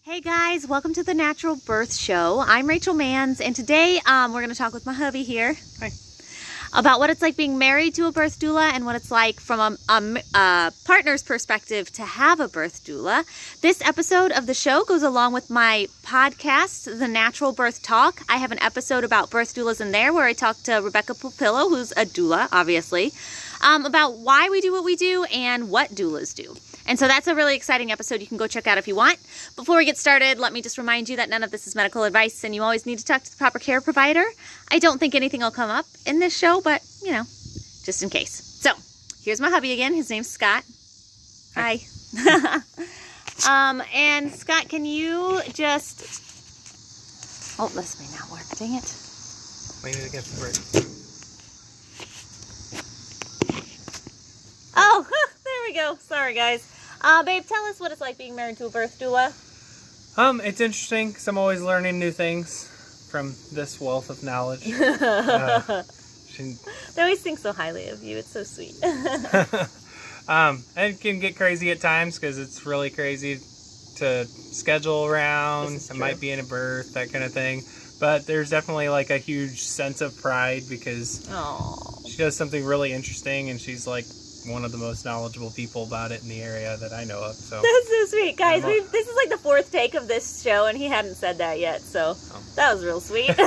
Hey guys, welcome to the Natural Birth Show. I'm Rachel Manns, and today we're going to talk with my hubby here. Hi. About what it's like being married to a birth doula and what it's like from a partner's perspective to have a birth doula. This episode of the show goes along with my podcast, The Natural Birth Talk. I have an episode about birth doulas in there where I talk to Rebecca Pupillo, who's a doula, obviously, about why we do what we do and what doulas do. And so that's a really exciting episode you can go check out if you want. Before we get started, let me just remind you that none of this is medical advice and you always need to talk to the proper care provider. I don't think anything will come up in this show, but, you know, just in case. So, here's my hubby again. His name's Scott. Hi. And Scott, can you just... Oh, this may not work. Dang it. Lean it against the brick. Oh, there we go. Sorry, guys. Babe, tell us what it's like being married to a birth doula. It's interesting because I'm always learning new things from this wealth of knowledge. They always think so highly of you. It's so sweet. It can get crazy at times because it's really crazy to schedule around. It might be in a birth, that kind of thing. But there's definitely like a huge sense of pride because she does something really interesting and she's like one of the most knowledgeable people about it in the area that I know of. So that's so sweet, guys. This is like the fourth take of this show, and he hadn't said that yet, so that was real sweet. All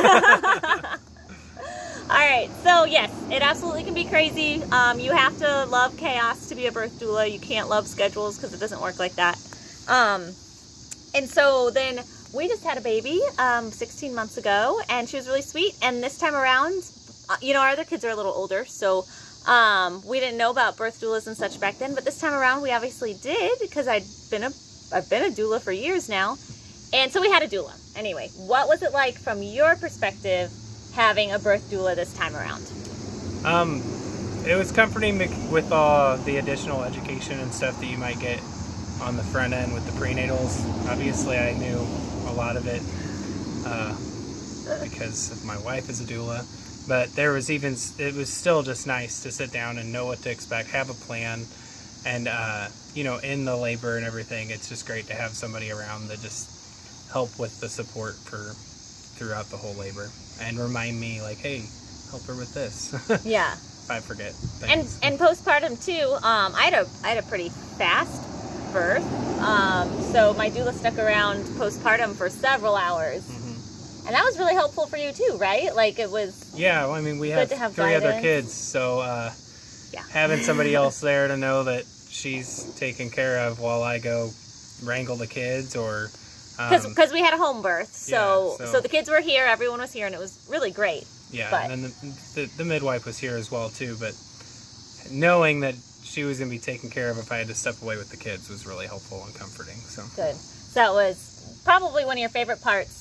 right, so yes, it absolutely can be crazy. You have to love chaos to be a birth doula. You can't love schedules because it doesn't work like that. And so then we just had a baby 16 months ago, and she was really sweet. And this time around, you know, our other kids are a little older, so we didn't know about birth doulas and such back then, but this time around we obviously did because I've been a doula for years now, and so we had a doula. Anyway, what was it like from your perspective having a birth doula this time around? It was comforting with all the additional education and stuff that you might get on the front end with the prenatals. Obviously, I knew a lot of it because my wife is a doula. But it was still just nice to sit down and know what to expect, have a plan, and, you know, in the labor and everything, it's just great to have somebody around that just help with the support throughout the whole labor and remind me, like, hey, help her with this. Yeah. If I forget things. And postpartum, too, I had a pretty fast birth, so my doula stuck around postpartum for several hours. And that was really helpful for you too, right? Like it was. Yeah, well, I mean, we have three other kids, so having somebody else there to know that she's taken care of while I go wrangle the kids, or because we had a home birth, so the kids were here, everyone was here, and it was really great. Yeah, and then the midwife was here as well too, but knowing that she was going to be taken care of if I had to step away with the kids was really helpful and comforting. So good. So that was probably one of your favorite parts.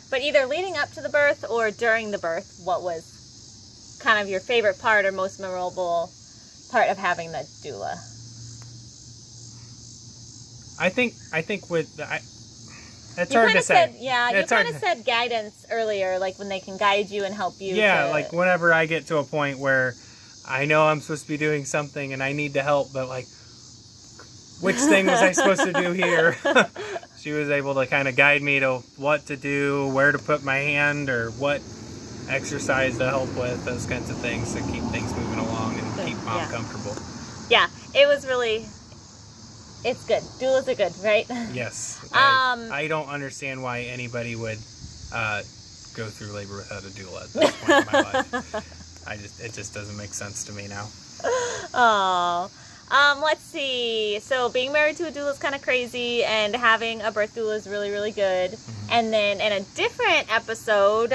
But either leading up to the birth or during the birth, what was kind of your favorite part or most memorable part of having the doula? I think it's hard to say. You kind of said guidance earlier, like when they can guide you and help you. Yeah, like whenever I get to a point where I know I'm supposed to be doing something and I need to help, but like, which thing was I supposed to do here? She was able to kind of guide me to what to do, where to put my hand, or what exercise to help with, those kinds of things to keep things moving along and keep mom comfortable. Yeah, it was really, it's good. Doulas are good, right? Yes. I don't understand why anybody would go through labor without a doula at this point in my life. It just doesn't make sense to me now. Oh. Let's see. So being married to a doula is kind of crazy, and having a birth doula is really, really good. Mm-hmm. And then in a different episode,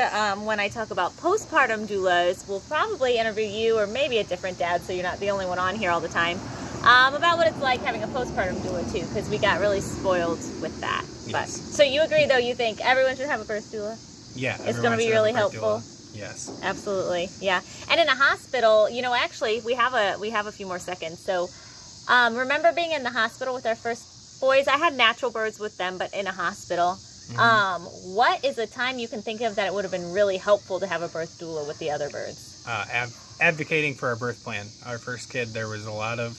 when I talk about postpartum doulas, we'll probably interview you or maybe a different dad, so you're not the only one on here all the time, about what it's like having a postpartum doula too, because we got really spoiled with that. Yes. But so you agree though? You think everyone should have a birth doula? Yeah, it's going to be really helpful. Doula. Yes. Absolutely. Yeah. And in a hospital, you know, actually we have a few more seconds. So, remember being in the hospital with our first boys? I had natural births with them, but in a hospital. Mm-hmm. What is a time you can think of that it would have been really helpful to have a birth doula with the other birds? Advocating for our birth plan. Our first kid, there was a lot of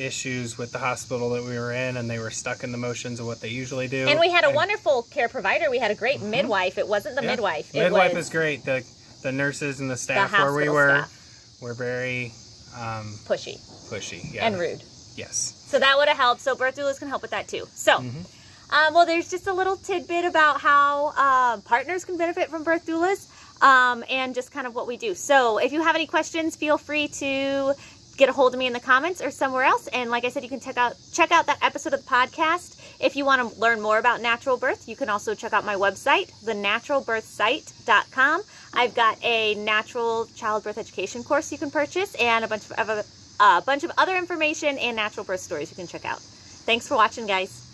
issues with the hospital that we were in, and they were stuck in the motions of what they usually do. And we had a wonderful care provider. We had a great midwife. It wasn't the midwife. Midwife was great. The nurses and the staff where we were very pushy. Yeah. And rude. Yes. So that would have helped. So birth doulas can help with that too. So, well, there's just a little tidbit about how partners can benefit from birth doulas, and just kind of what we do. So if you have any questions, feel free to get a hold of me in the comments or somewhere else. And like I said, you can check out that episode of the podcast. If you want to learn more about natural birth, you can also check out my website, thenaturalbirthsite.com. I've got a natural childbirth education course you can purchase, and a bunch of other information and natural birth stories you can check out. Thanks for watching, guys.